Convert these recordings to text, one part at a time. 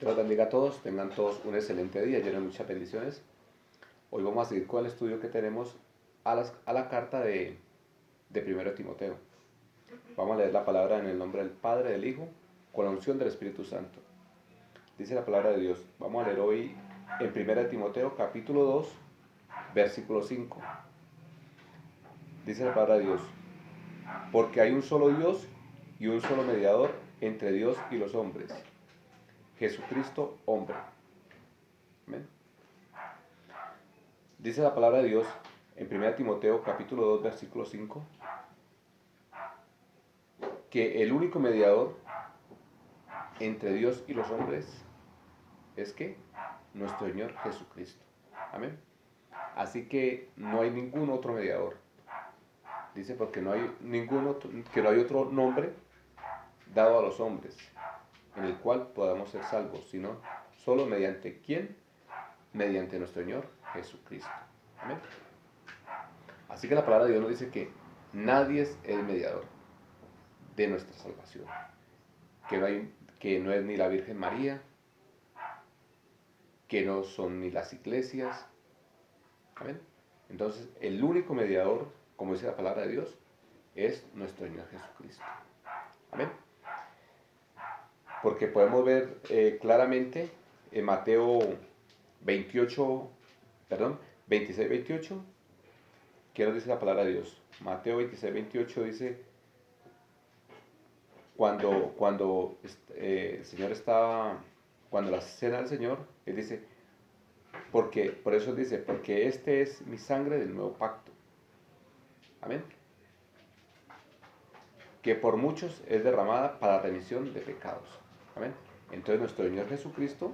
Dios los bendiga a todos, tengan todos un excelente día, lleno de muchas bendiciones. Hoy vamos a seguir con el estudio que tenemos a la carta de 1 Timoteo. Vamos a leer la palabra en el nombre del Padre, del Hijo, con la unción del Espíritu Santo. Dice la palabra de Dios. Vamos a leer hoy en 1 Timoteo capítulo 2, versículo 5. Dice la palabra de Dios: porque hay un solo Dios y un solo mediador entre Dios y los hombres, Jesucristo hombre. Amén. Dice la palabra de Dios en 1 Timoteo capítulo 2 versículo 5 que el único mediador entre Dios y los hombres es que nuestro Señor Jesucristo. Amén. Así que no hay ningún otro mediador. Dice porque no hay ningún otro, que no hay otro nombre dado a los hombres en el cual podamos ser salvos, sino solo mediante ¿quién? Mediante nuestro Señor Jesucristo. Amén. Así que la palabra de Dios nos dice que nadie es el mediador de nuestra salvación, que no es ni la Virgen María, que no son ni las iglesias. Amén. Entonces el único mediador, como dice la palabra de Dios, es nuestro Señor Jesucristo. Amén. Porque podemos ver claramente en Mateo 26, 28, ¿qué nos dice la palabra de Dios? Mateo 26, 28 dice, cuando el Señor estaba, cuando la cena del Señor, Él dice, por eso Él dice, porque este es mi sangre del nuevo pacto. Amén. Que por muchos es derramada para remisión de pecados. Amén. Entonces nuestro Señor Jesucristo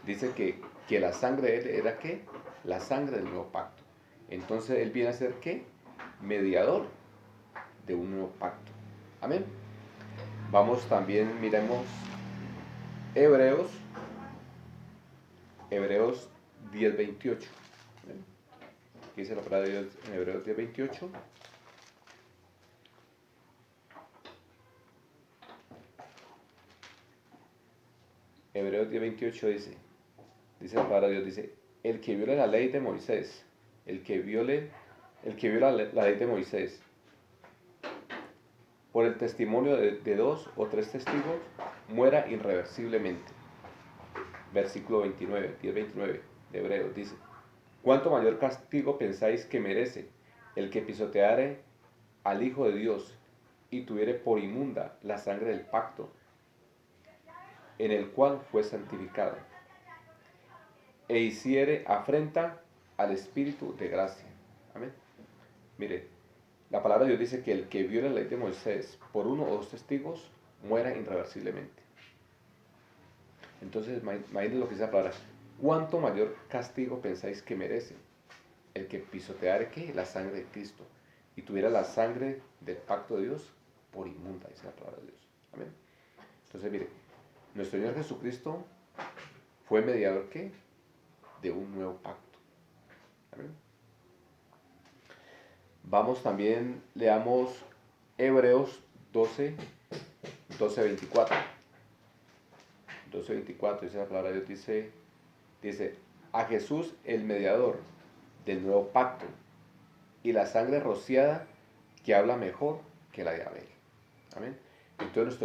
dice que la sangre de Él era ¿qué? La sangre del nuevo pacto. Entonces Él viene a ser ¿qué? Mediador de un nuevo pacto. Amén. Vamos también, miremos Hebreos 10:28. ¿Qué dice la palabra de Dios en Hebreos 10:28? Hebreos 10:28 dice la palabra de Dios, dice, el que viole la ley de Moisés, el que viola la ley de Moisés, por el testimonio de 2 o 3 testigos, muera irreversiblemente. Versículo 29, 10:29 de Hebreos dice, ¿cuánto mayor castigo pensáis que merece el que pisoteare al Hijo de Dios y tuviere por inmunda la sangre del pacto, en el cual fue santificado, e hiciere afrenta al Espíritu de gracia? Amén. Mire, la palabra de Dios dice que el que viola la ley de Moisés por 1 o 2 testigos muera irreversiblemente. Entonces, imagínense lo que dice la palabra. ¿Cuánto mayor castigo pensáis que merece el que pisoteare ¿qué? La sangre de Cristo y tuviera la sangre del pacto de Dios por inmunda? Dice la palabra de Dios. Amén. Entonces, mire, nuestro Señor Jesucristo fue mediador ¿qué? De un nuevo pacto. Amén. Vamos también, leamos Hebreos 12:24. 12:24 dice la palabra de Dios, dice, a Jesús el mediador del nuevo pacto y la sangre rociada que habla mejor que la de Abel. Amén. Entonces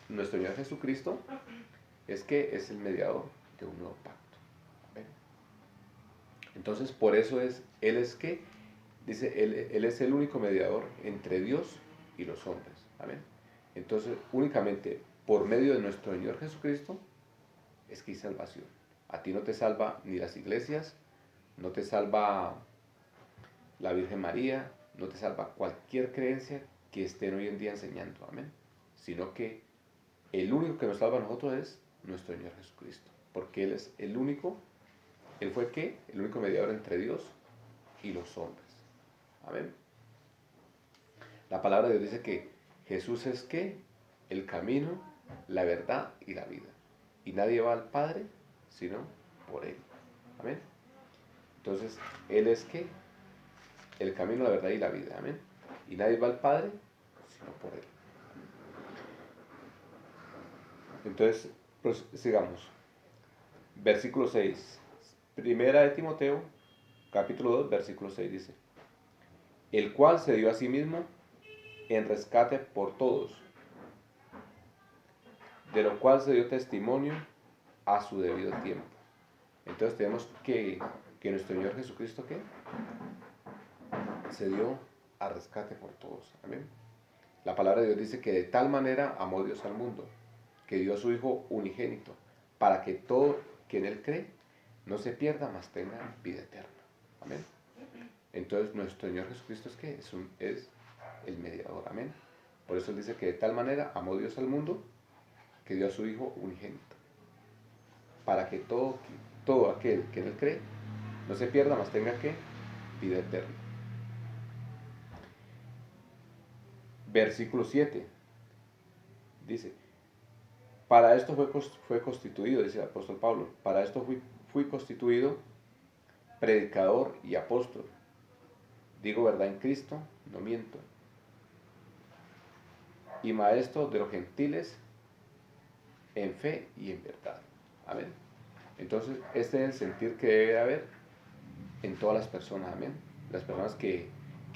nuestro Señor Jesucristo es el mediador de un nuevo pacto. Amén. Entonces por eso Él es que, dice, él es el único mediador entre Dios y los hombres. Amén. Entonces únicamente por medio de nuestro Señor Jesucristo es que hay salvación. A ti no te salva ni las iglesias, no te salva la Virgen María, no te salva cualquier creencia que estén hoy en día enseñando, amén. Sino que el único que nos salva a nosotros es nuestro Señor Jesucristo, porque Él es el único, Él fue ¿qué? El único mediador entre Dios y los hombres, amén. La palabra de Dios dice que Jesús es ¿qué? El camino, la verdad y la vida. Y nadie va al Padre sino por Él. Amén. Entonces, Él es ¿qué? El camino, la verdad y la vida. Amén. Y nadie va al Padre sino por Él. Entonces, pues sigamos. Versículo 6. Primera de Timoteo, capítulo 2, versículo 6 dice: el cual se dio a sí mismo en rescate por todos, de lo cual se dio testimonio a su debido tiempo. Entonces tenemos que nuestro Señor Jesucristo, ¿qué? Se dio a rescate por todos. Amén. La palabra de Dios dice que de tal manera amó Dios al mundo, que dio a su Hijo unigénito, para que todo que en Él cree no se pierda, mas tenga vida eterna. Amén. Entonces nuestro Señor Jesucristo es que es el mediador. Amén. Por eso Él dice que de tal manera amó Dios al mundo, que dio a su Hijo unigénito, para que todo aquel que en Él cree no se pierda, mas tenga que vida eterna. Versículo 7 dice: para esto fue constituido, dice el apóstol Pablo, para esto fui constituido predicador y apóstol. Digo verdad en Cristo, no miento. Y maestro de los gentiles en fe y en verdad. Amén. Entonces, este es el sentir que debe haber en todas las personas. Amén. Las personas que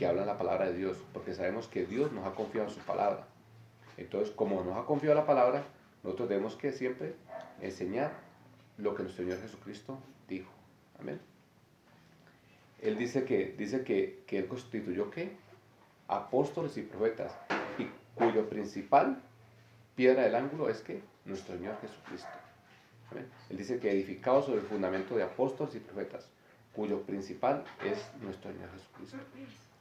hablan la palabra de Dios, porque sabemos que Dios nos ha confiado en su palabra. Entonces, como nos ha confiado la palabra, nosotros debemos que siempre enseñar lo que nuestro Señor Jesucristo dijo. Amén. Él dice que Él constituyó ¿qué? Apóstoles y profetas, y cuyo principal piedra del ángulo es que nuestro Señor Jesucristo. Amén. Él dice que edificado sobre el fundamento de apóstoles y profetas, cuyo principal es nuestro Señor Jesucristo.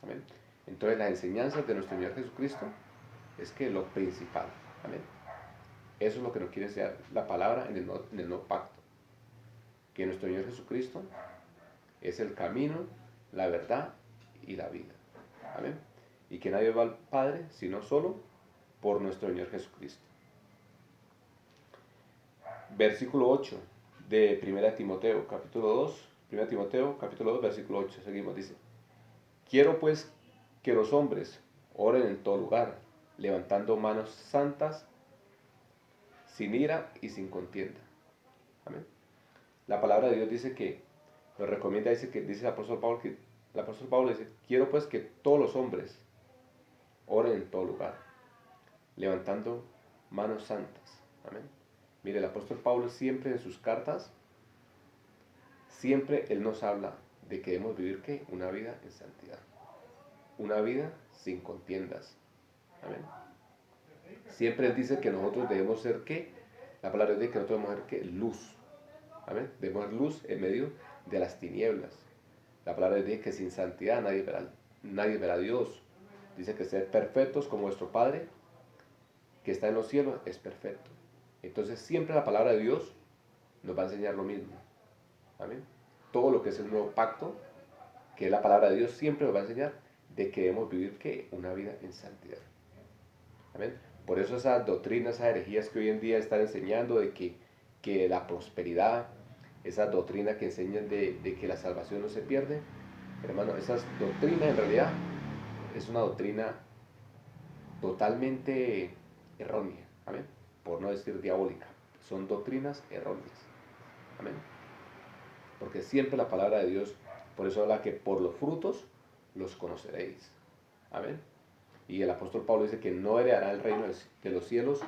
Amén. Entonces las enseñanzas de nuestro Señor Jesucristo es que lo principal. Amén. Eso es lo que nos quiere enseñar la palabra en el nuevo pacto. Que nuestro Señor Jesucristo es el camino, la verdad y la vida. Amén. Y que nadie va al Padre sino solo por nuestro Señor Jesucristo. Versículo 8 de 1 Timoteo, capítulo 2. 1 Timoteo, capítulo 2, versículo 8. Seguimos, dice: quiero pues que los hombres oren en todo lugar, levantando manos santas, sin ira y sin contienda. Amén. La palabra de Dios dice que, nos recomienda, dice el apóstol Pablo dice: quiero pues que todos los hombres oren en todo lugar, levantando manos santas. Amén. Mire, el apóstol Pablo siempre en sus cartas, siempre él nos habla de que debemos vivir ¿qué? Una vida en santidad, una vida sin contiendas. Amén. Siempre él dice que nosotros debemos ser ¿qué? La palabra dice que nosotros debemos ser ¿qué? Luz. Amén. Debemos ser luz en medio de las tinieblas. La palabra dice que sin santidad nadie verá a Dios. Dice que ser perfectos como vuestro Padre que está en los cielos es perfecto. Entonces siempre la palabra de Dios nos va a enseñar lo mismo. Amén. Todo lo que es el nuevo pacto, que es la palabra de Dios, siempre nos va a enseñar de que debemos vivir ¿qué? Una vida en santidad. Amén. Por eso esas doctrinas, esas herejías que hoy en día están enseñando de que la prosperidad, esas doctrinas que enseñan de que la salvación no se pierde, hermano, esas doctrinas en realidad es una doctrina totalmente errónea. Amén. Por no decir diabólica. Son doctrinas erróneas. Amén. Porque siempre la palabra de Dios, por eso habla que por los frutos los conoceréis. Amén. Y el apóstol Pablo dice que no heredará el reino de los cielos.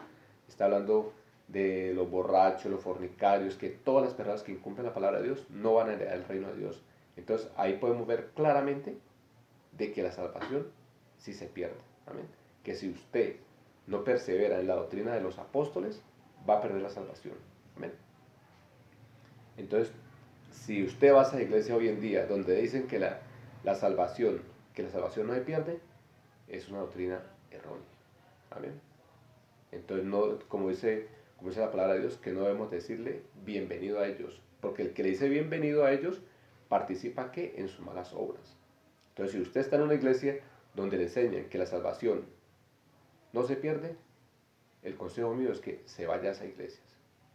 Está hablando de los borrachos, los fornicarios, que todas las personas que incumplen la palabra de Dios no van a heredar el reino de Dios. Entonces ahí podemos ver claramente de que la salvación sí se pierde. Amén. Que si usted no persevera en la doctrina de los apóstoles, va a perder la salvación. Amén. Entonces, si usted va a esa iglesia hoy en día donde dicen que la salvación no se pierde, es una doctrina errónea. Amén. Entonces, no, como dice la palabra de Dios, que no debemos decirle bienvenido a ellos, porque el que le dice bienvenido a ellos participa ¿qué? En sus malas obras. Entonces, si usted está en una iglesia donde le enseñan que la salvación no se pierde, el consejo mío es que se vaya a esas iglesias.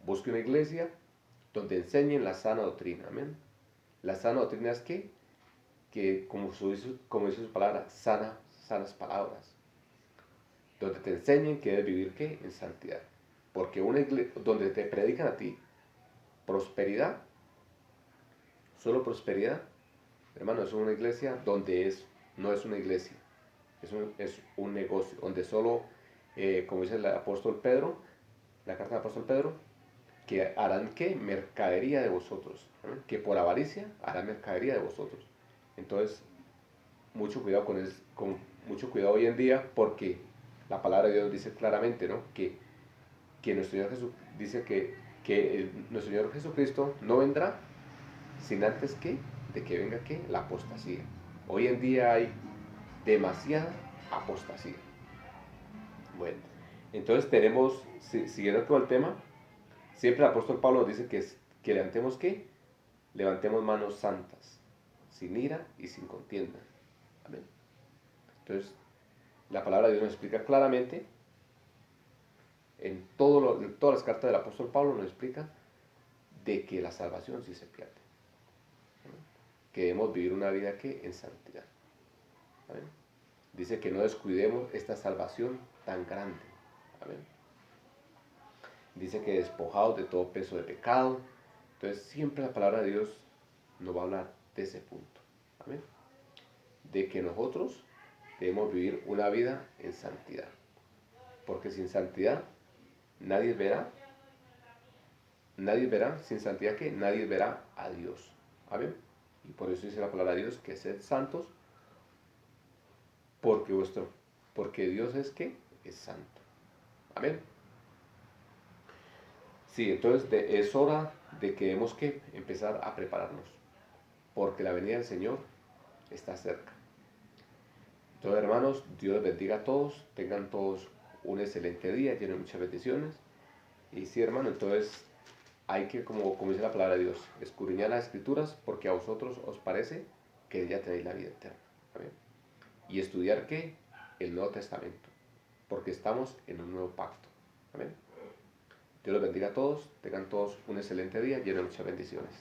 Busque una iglesia donde enseñen la sana doctrina. Amén. La sana doctrina es que como dice su palabra, sanas palabras. Donde te enseñen que debes vivir ¿qué? En santidad. Porque una iglesia donde te predican a ti prosperidad, solo prosperidad, hermano, es una iglesia donde no es una iglesia, es un negocio, donde solo, como dice el apóstol Pedro, la carta del apóstol Pedro, que harán ¿qué? Mercadería de vosotros, ¿eh? Que por avaricia harán mercadería de vosotros. Entonces, mucho cuidado con mucho cuidado hoy en día, porque la palabra de Dios dice claramente, ¿no? Que nuestro Señor Jesús dice que nuestro Señor Jesucristo no vendrá sin antes que de que venga ¿qué? La apostasía. Hoy en día hay demasiada apostasía. Bueno, entonces tenemos, siguiendo con el tema, siempre el apóstol Pablo dice que levantemos ¿qué? Levantemos manos santas, sin ira y sin contienda. Amén. Entonces, la palabra de Dios nos explica claramente, en todas las cartas del apóstol Pablo nos explica de que la salvación sí se pierde. Amén. Que debemos vivir una vida que en santidad. Amén. Dice que no descuidemos esta salvación tan grande. Amén. Dice que despojados de todo peso de pecado. Entonces siempre la palabra de Dios nos va a hablar de ese punto. Amén. De que nosotros debemos vivir una vida en santidad. Porque sin santidad nadie verá, sin santidad que nadie verá a Dios. Amén. Y por eso dice la palabra de Dios que sed santos, porque Dios es que es santo. Amén. Sí, entonces es hora de que debemos que empezar a prepararnos, porque la venida del Señor está cerca. Entonces, hermanos, Dios les bendiga a todos, tengan todos un excelente día, lleno de muchas bendiciones. Y sí, hermano, entonces hay que, como dice la palabra de Dios, escudriñar las escrituras, porque a vosotros os parece que ya tenéis la vida eterna. ¿Amén? Y estudiar ¿qué? El Nuevo Testamento, porque estamos en un nuevo pacto. Amén. Dios los bendiga a todos, tengan todos un excelente día lleno de muchas bendiciones.